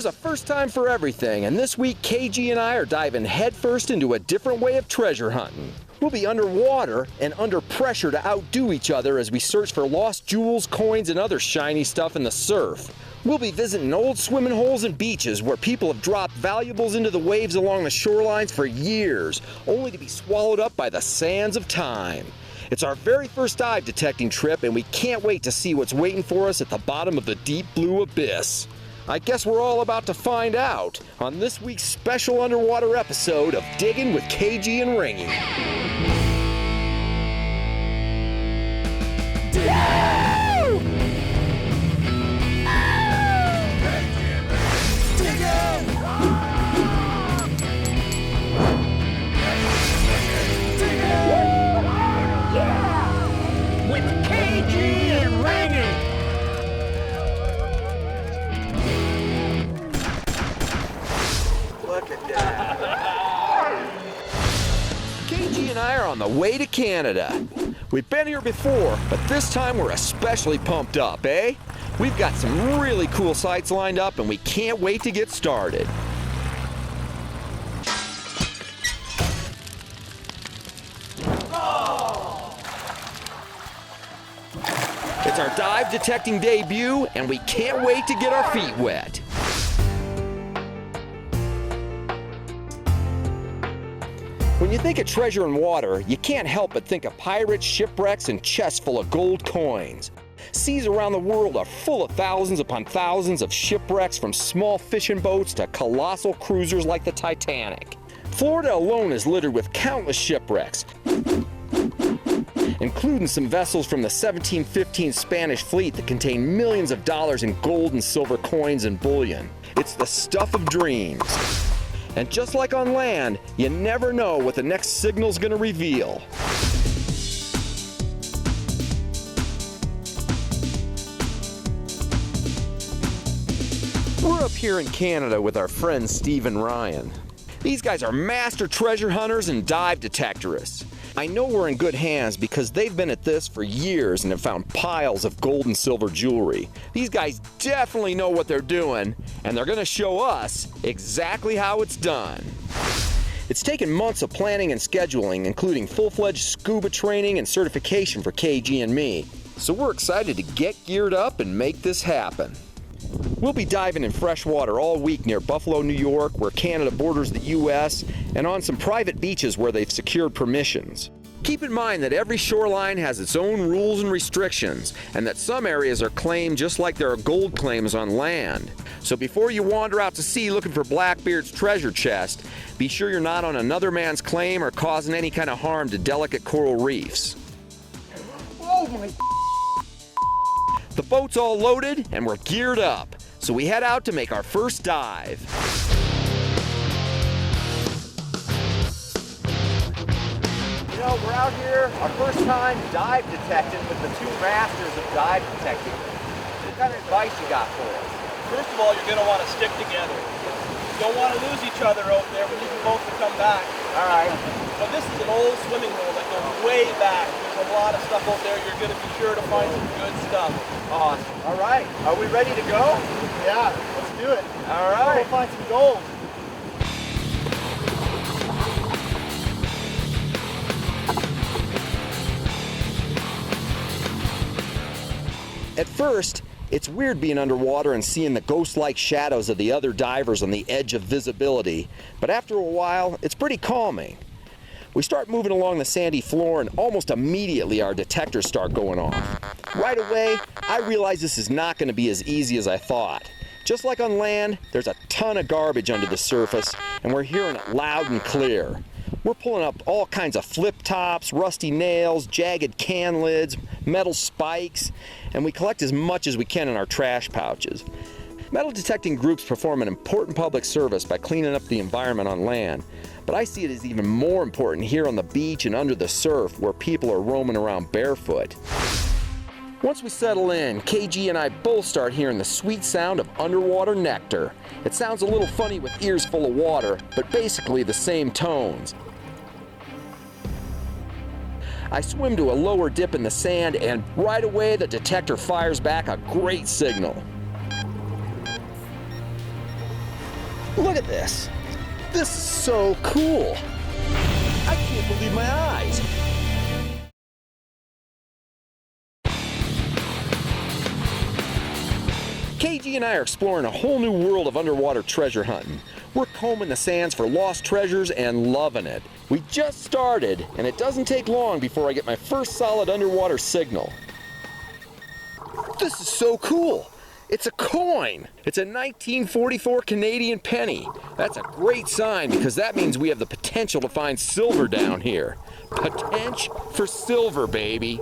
There's a first time for everything, and this week KG and I are diving headfirst into a different way of treasure hunting. We'll be underwater and under pressure to outdo each other as we search for lost jewels, coins, and other shiny stuff in the surf. We'll be visiting old swimming holes and beaches where people have dropped valuables into the waves along the shorelines for years, only to be swallowed up by the sands of time. It's our very first dive detecting trip, and we can't wait to see what's waiting for us at the bottom of the deep blue abyss. I guess we're all about to find out on this week's special underwater episode of Diggin' with KG and Ringy. With KG and Ringy. Look at that. KG and I are on the way to Canada. We've been here before, but this time we're especially pumped up, eh? We've got some really cool sights lined up, and we can't wait to get started. It's our dive detecting debut, and we can't wait to get our feet wet. When you think of treasure in water, you can't help but think of pirates, shipwrecks, and chests full of gold coins. Seas around the world are full of thousands upon thousands of shipwrecks, from small fishing boats to colossal cruisers like the Titanic. Florida alone is littered with countless shipwrecks, including some vessels from the 1715 Spanish fleet that contain millions of dollars in gold and silver coins and bullion. It's the stuff of dreams. And just like on land, you never know what the next signal's gonna reveal. We're up here in Canada with our friends Steve and Ryan. These guys are master treasure hunters and dive detectorists. I know we're in good hands because they've been at this for years and have found piles of gold and silver jewelry. These guys definitely know what they're doing, and they're gonna show us exactly how it's done. It's taken months of planning and scheduling, including full-fledged scuba training and certification for KG and me. So we're excited to get geared up and make this happen. We'll be diving in freshwater all week near Buffalo, New York, where Canada borders the US, and on some private beaches where they've secured permissions. Keep in mind that every shoreline has its own rules and restrictions, and that some areas are claimed just like there are gold claims on land. So before you wander out to sea looking for Blackbeard's treasure chest, be sure you're not on another man's claim or causing any kind of harm to delicate coral reefs. Oh my. The boat's all loaded and we're geared up, so we head out to make our first dive. You know, we're out here, our first time dive detecting with the two masters of dive detecting. What kind of advice you got for us? First of all, you're going to want to stick together. You don't want to lose each other out there. We need you both to come back. All right. But this is an old swimming hole that goes way back. There's a lot of stuff out there. You're going to be sure to find some good stuff. Awesome. All right. Are we ready to go? Yeah, let's do it. All right. We'll find some gold. At first, it's weird being underwater and seeing the ghost-like shadows of the other divers on the edge of visibility, but after a while, it's pretty calming. We start moving along the sandy floor, and almost immediately our detectors start going off. Right away, I realize this is not going to be as easy as I thought. Just like on land, there's a ton of garbage under the surface, and we're hearing it loud and clear. We're pulling up all kinds of flip tops, rusty nails, jagged can lids, metal spikes, and we collect as much as we can in our trash pouches. Metal detecting groups perform an important public service by cleaning up the environment on land, but I see it as even more important here on the beach and under the surf, where people are roaming around barefoot. Once we settle in, KG and I both start hearing the sweet sound of underwater nectar. It sounds a little funny with ears full of water, but basically the same tones. I swim to a lower dip in the sand, and right away the detector fires back a great signal. Look at this. This is so cool. I can't believe my eyes. KG and I are exploring a whole new world of underwater treasure hunting. We're combing the sands for lost treasures and loving it. We just started, and it doesn't take long before I get my first solid underwater signal. This is so cool. It's a coin. It's a 1944 Canadian penny. That's a great sign because that means we have the potential to find silver down here. Potential for silver, baby.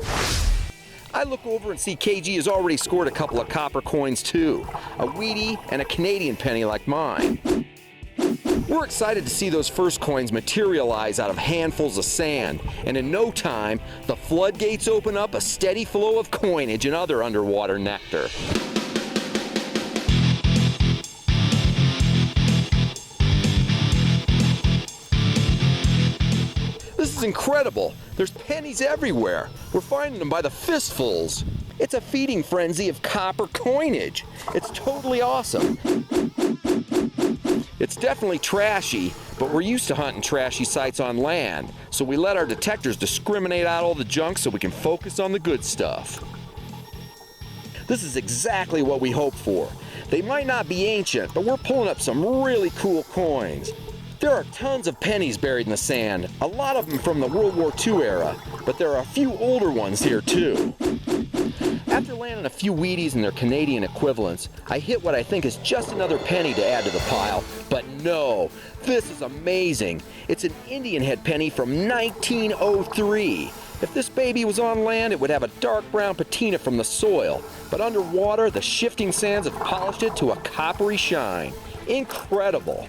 I look over and see KG has already scored a couple of copper coins too. A Wheatie and a Canadian penny like mine. We're excited to see those first coins materialize out of handfuls of sand, and in no time, the floodgates open up a steady flow of coinage and other underwater nectar. This is incredible. There's pennies everywhere. We're finding them by the fistfuls. It's a feeding frenzy of copper coinage. It's totally awesome. It's definitely trashy, but we're used to hunting trashy sites on land, so we let our detectors discriminate out all the junk so we can focus on the good stuff. This is exactly what we hoped for. They might not be ancient, but we're pulling up some really cool coins. There are tons of pennies buried in the sand, a lot of them from the World War II era, but there are a few older ones here too. After landing a few Wheaties and their Canadian equivalents, I hit what I think is just another penny to add to the pile, but no, this is amazing. It's an Indian head penny from 1903. If this baby was on land, it would have a dark brown patina from the soil, but underwater, the shifting sands have polished it to a coppery shine. Incredible.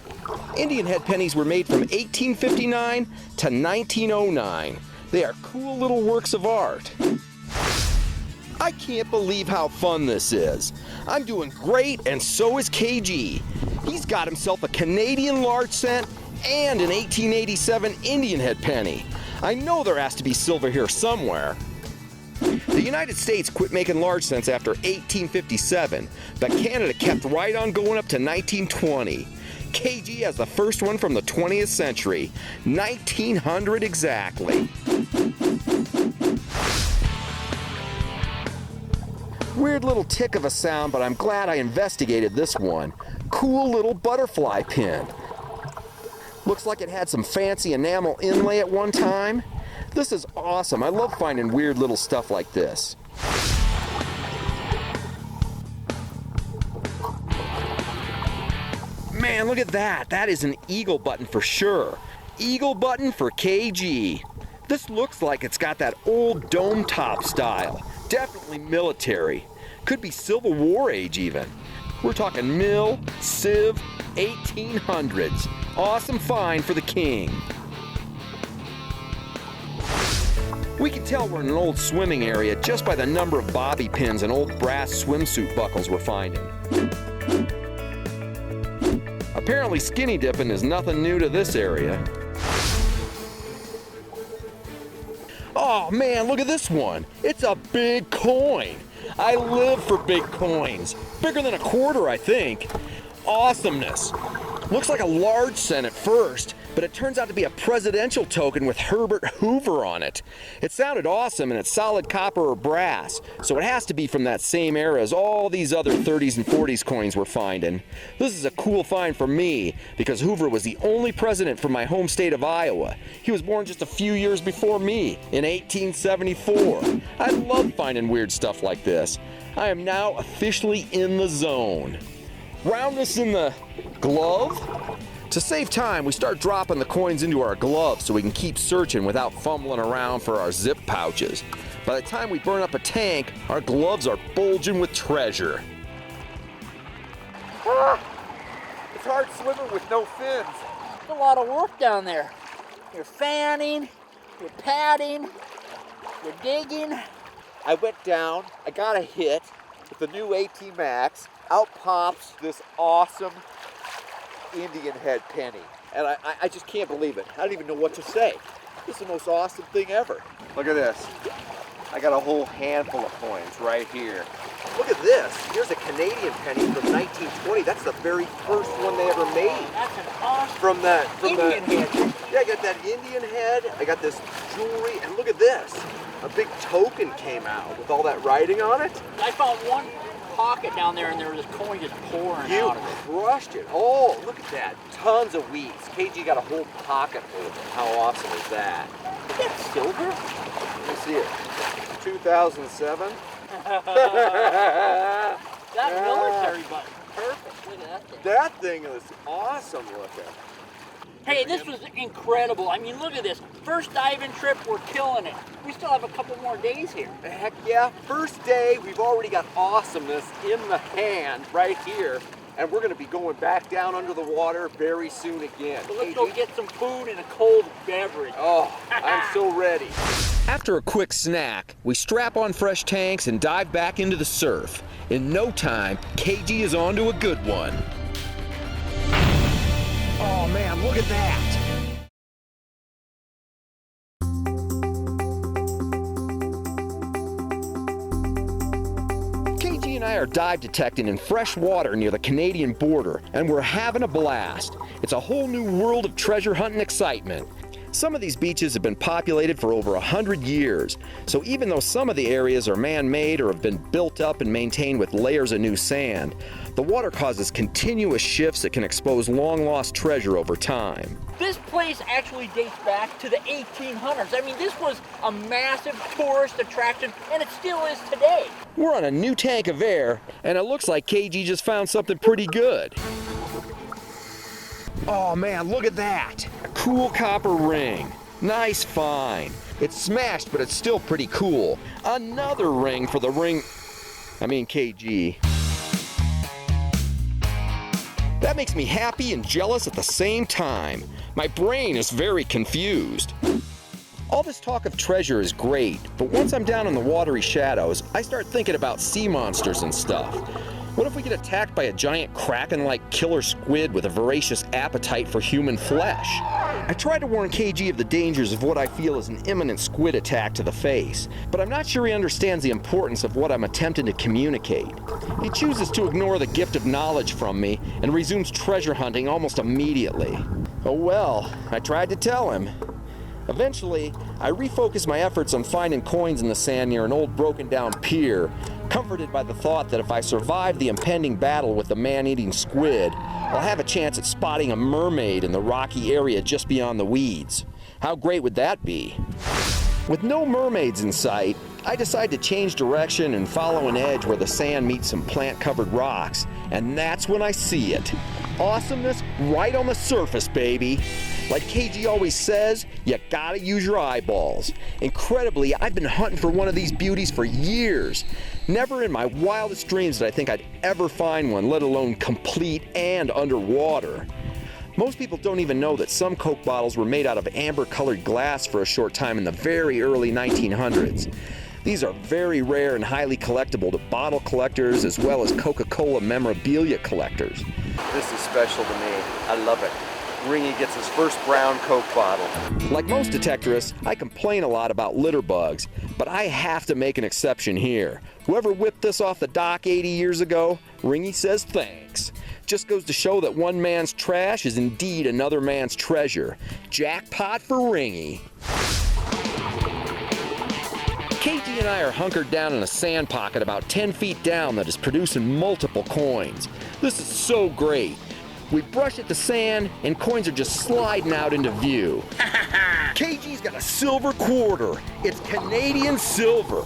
Indian head pennies were made from 1859 to 1909. They are cool little works of art. I can't believe how fun this is. I'm doing great, and so is KG. He's got himself a Canadian large cent and an 1887 Indian head penny. I know there has to be silver here somewhere. The United States quit making large cents after 1857, but Canada kept right on going up to 1920. KG has the first one from the 20th century, 1900 exactly. Weird little tick of a sound, but I'm glad I investigated this one. Cool little butterfly pin. Looks like it had some fancy enamel inlay at one time. This is awesome. I love finding weird little stuff like this. Man, look at that. That is an eagle button for sure. Eagle button for KG. This looks like it's got that old dome top style. Definitely military. Could be Civil War age even. We're talking mill, civ, 1800s. Awesome find for the king. We can tell we're in an old swimming area just by the number of bobby pins and old brass swimsuit buckles we're finding. Apparently skinny dipping is nothing new to this area. Oh man, look at this one. It's a big coin. I live for big coins. Bigger than a quarter, I think. Awesomeness. Looks like a large cent at first, but it turns out to be a presidential token with Herbert Hoover on it. It sounded awesome, and it's solid copper or brass, so it has to be from that same era as all these other 30s and 40s coins we're finding. This is a cool find for me, because Hoover was the only president from my home state of Iowa. He was born just a few years before me, in 1874. I love finding weird stuff like this. I am now officially in the zone. Round this in the glove. To save time, we start dropping the coins into our gloves so we can keep searching without fumbling around for our zip pouches. By the time we burn up a tank, our gloves are bulging with treasure. It's hard swimming with no fins. It's a lot of work down there. You're fanning, you're padding, you're digging. I went down, I got a hit with the new AT Max. Out pops this awesome Indian head penny. And I just can't believe it. I don't even know what to say. This is the most awesome thing ever. Look at this. I got a whole handful of coins right here. Look at this. Here's a Canadian penny from 1920. That's the very first one they ever made. That's an awesome From the Indian head. Yeah, I got that Indian head. I got this jewelry, and look at this. A big token came out with all that writing on it. I found one pocket down there, and there was this coin just pouring You out of it. crushed it. Oh, look at that. Tons of wheats. KG got a whole pocket full of them. How awesome is that? Is that silver? Let me see it. 2007. That military button. Perfect. Look at that thing. That thing is awesome looking. Hey, this was incredible. I mean, look at this. First diving trip, we're killing it. We still have a couple more days here. Heck yeah. First day, we've already got awesomeness in the hand right here. And we're going to be going back down under the water very soon again. So let's go get some food and a cold beverage. Oh, I'm so ready. After a quick snack, we strap on fresh tanks and dive back into the surf. In no time, KG is on to a good one. Oh man, look at that! KG and I are dive detecting in fresh water near the Canadian border, and we're having a blast. It's a whole new world of treasure hunting excitement. Some of these beaches have been populated for over 100 years, so even though some of the areas are man-made or have been built up and maintained with layers of new sand, the water causes continuous shifts that can expose long-lost treasure over time. This place actually dates back to the 1800s. I mean, this was a massive tourist attraction, and it still is today. We're on a new tank of air, and it looks like KG just found something pretty good. Oh man, look at that! A cool copper ring. Nice find. It's smashed, but it's still pretty cool. Another ring for the KG. That makes me happy and jealous at the same time. My brain is very confused. All this talk of treasure is great, but once I'm down in the watery shadows, I start thinking about sea monsters and stuff. What if we get attacked by a giant kraken-like killer squid with a voracious appetite for human flesh? I try to warn KG of the dangers of what I feel is an imminent squid attack to the face, but I'm not sure he understands the importance of what I'm attempting to communicate. He chooses to ignore the gift of knowledge from me and resumes treasure hunting almost immediately. Oh well, I tried to tell him. Eventually, I refocus my efforts on finding coins in the sand near an old broken-down pier, comforted by the thought that if I survive the impending battle with the man-eating squid, I'll have a chance at spotting a mermaid in the rocky area just beyond the weeds. How great would that be? With no mermaids in sight, I decide to change direction and follow an edge where the sand meets some plant-covered rocks, and that's when I see it. Awesomeness right on the surface, baby. Like KG always says, you gotta use your eyeballs. Incredibly, I've been hunting for one of these beauties for years. Never in my wildest dreams did I think I'd ever find one, let alone complete and underwater. Most people don't even know that some Coke bottles were made out of amber-colored glass for a short time in the very early 1900s. These are very rare and highly collectible to bottle collectors as well as Coca-Cola memorabilia collectors. This is special to me. I love it. Ringy gets his first brown Coke bottle. Like most detectorists, I complain a lot about litter bugs, but I have to make an exception here. Whoever whipped this off the dock 80 years ago, Ringy says thanks. Just goes to show that one man's trash is indeed another man's treasure. Jackpot for Ringy. KG and I are hunkered down in a sand pocket about 10 feet down that is producing multiple coins. This is so great. We brush at the sand and coins are just sliding out into view. KG's got a silver quarter. It's Canadian silver.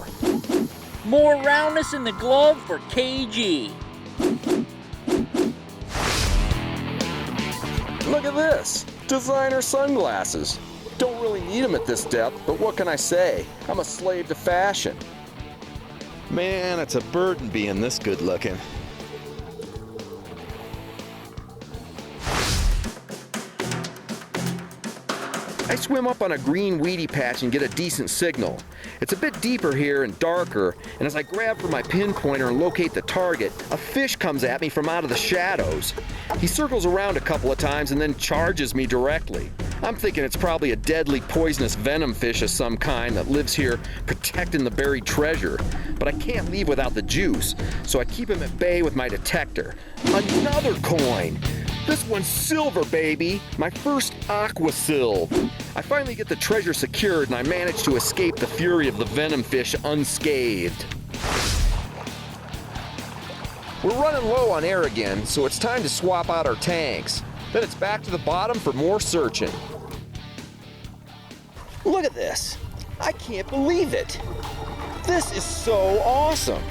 More roundness in the glove for KG. Look at this. Designer sunglasses. Don't really need them at this depth, but what can I say? I'm a slave to fashion. Man, it's a burden being this good looking. I swim up on a green weedy patch and get a decent signal. It's a bit deeper here and darker, and as I grab for my pinpointer and locate the target, a fish comes at me from out of the shadows. He circles around a couple of times and then charges me directly. I'm thinking it's probably a deadly poisonous venom fish of some kind that lives here protecting the buried treasure. But I can't leave without the juice, so I keep him at bay with my detector. Another coin! This one's silver, baby! My first aqua silv. I finally get the treasure secured and I manage to escape the fury of the venom fish unscathed. We're running low on air again, so it's time to swap out our tanks. Then it's back to the bottom for more searching. Look at this! I can't believe it! This is so awesome!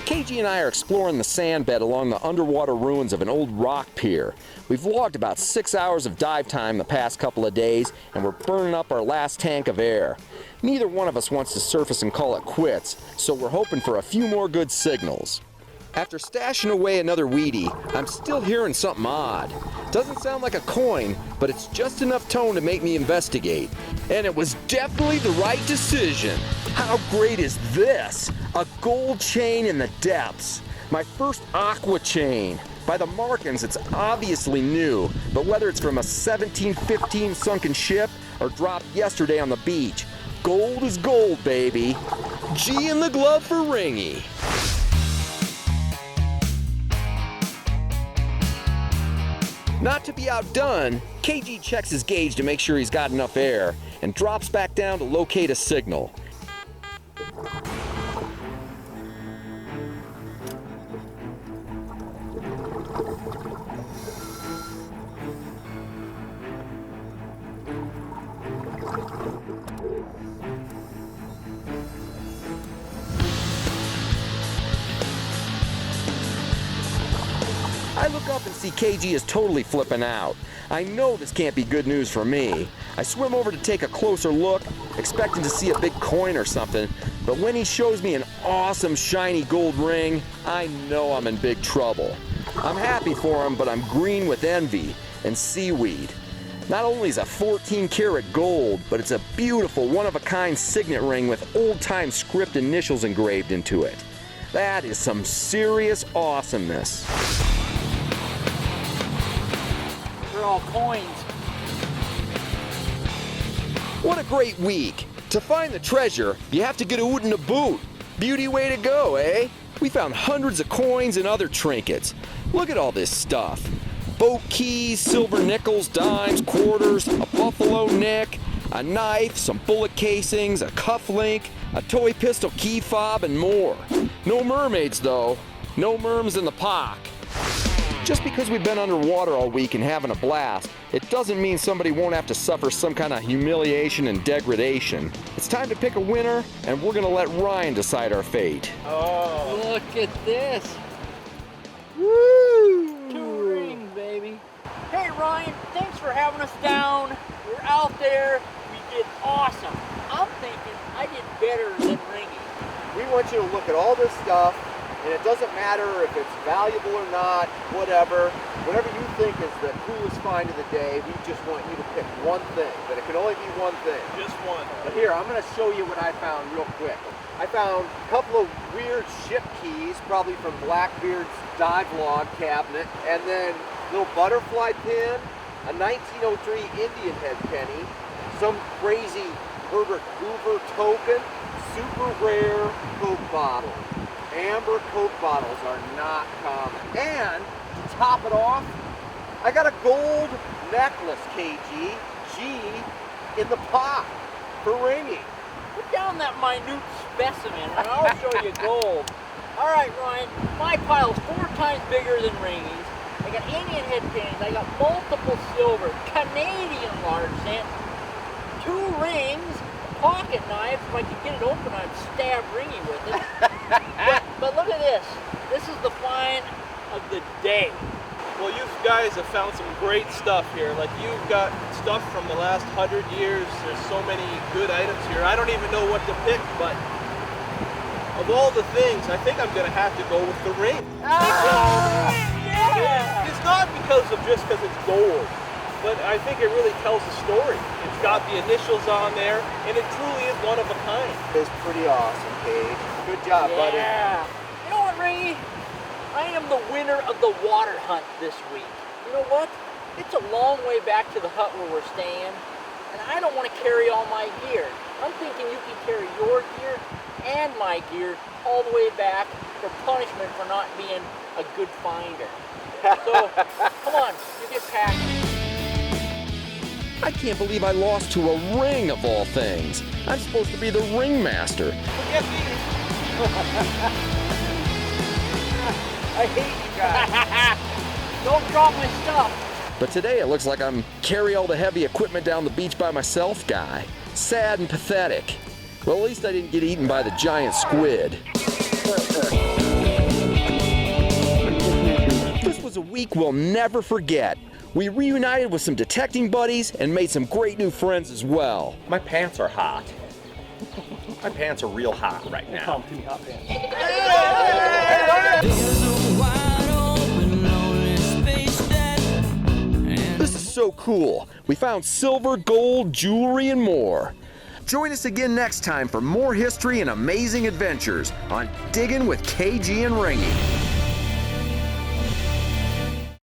KG and I are exploring the sand bed along the underwater ruins of an old rock pier. We've logged about 6 hours of dive time the past couple of days, and we're burning up our last tank of air. Neither one of us wants to surface and call it quits, so we're hoping for a few more good signals. After stashing away another weedy, I'm still hearing something odd. Doesn't sound like a coin, but it's just enough tone to make me investigate. And it was definitely the right decision. How great is this? A gold chain in the depths. My first aqua chain. By the markings, it's obviously new, but whether it's from a 1715 sunken ship or dropped yesterday on the beach, gold is gold, baby. G in the glove for Ringy. Not to be outdone, KG checks his gauge to make sure he's got enough air and drops back down to locate a signal. I look up and see KG is totally flipping out. I know this can't be good news for me. I swim over to take a closer look, expecting to see a big coin or something, but when he shows me an awesome shiny gold ring, I know I'm in big trouble. I'm happy for him, but I'm green with envy and seaweed. Not only is it 14 karat gold, but it's a beautiful one-of-a-kind signet ring with old-time script initials engraved into it. That is some serious awesomeness. All coins. What a great week! To find the treasure, you have to get a wood in a boot. Beauty way to go, eh? We found hundreds of coins and other trinkets. Look at all this stuff. Boat keys, silver nickels, dimes, quarters, a buffalo nick, a knife, some bullet casings, a cufflink, a toy pistol key fob, and more. No mermaids though. No merms in the pock. Just because we've been underwater all week and having a blast, it doesn't mean somebody won't have to suffer some kind of humiliation and degradation. It's time to pick a winner, and we're gonna let Ryan decide our fate. Oh, look at this. Woo! 2 rings, baby. Hey, Ryan, thanks for having us down. We're out there. We did awesome. I'm thinking I did better than Ringy. We want you to look at all this stuff, and it doesn't matter if it's valuable or not, whatever you think is the coolest find of the day, we just want you to pick one thing, but it can only be one thing. Just one. But here, I'm gonna show you what I found real quick. I found a couple of weird ship keys, probably from Blackbeard's dive log cabinet, and then a little butterfly pin, a 1903 Indian head penny, some crazy Herbert Hoover token, super rare Coke bottle. Amber Coke bottles are not common. And to top it off, I got a gold necklace, KG, G in the pot for Ringy. Put down that minute specimen and I'll show you gold. All right, Ryan, my pile's 4 times bigger than Ringy's. I got Indian head pennies, I got multiple silver, Canadian large cent, 2 rings, pocket knife. If I could get it open, I'd stab Ringy with it. But look at this. This is the find of the day. Well, you guys have found some great stuff here. Like, you've got stuff from the last 100 years. There's so many good items here. I don't even know what to pick, but of all the things, I think I'm going to have to go with the ring. Yeah! It's not because it's gold, but I think it really tells a story. It's got the initials on there, and it truly is one of a kind. It's pretty awesome, Cage. Good job, buddy. Yeah. You know what, Ringy? I am the winner of the water hunt this week. You know what? It's a long way back to the hut where we're staying, and I don't want to carry all my gear. I'm thinking you can carry your gear and my gear all the way back for punishment for not being a good finder. So, come on, you get packing. I can't believe I lost to a ring of all things. I'm supposed to be the ringmaster. Forget these. I hate you guys. Don't drop my stuff. But today it looks like I'm carry all the heavy equipment down the beach by myself guy. Sad and pathetic. Well, at least I didn't get eaten by the giant squid. This was a week we'll never forget. We reunited with some detecting buddies and made some great new friends as well. My pants are hot. My pants are real hot right now. This is so cool. We found silver, gold, jewelry, and more. Join us again next time for more history and amazing adventures on Diggin' with KG and Ringy.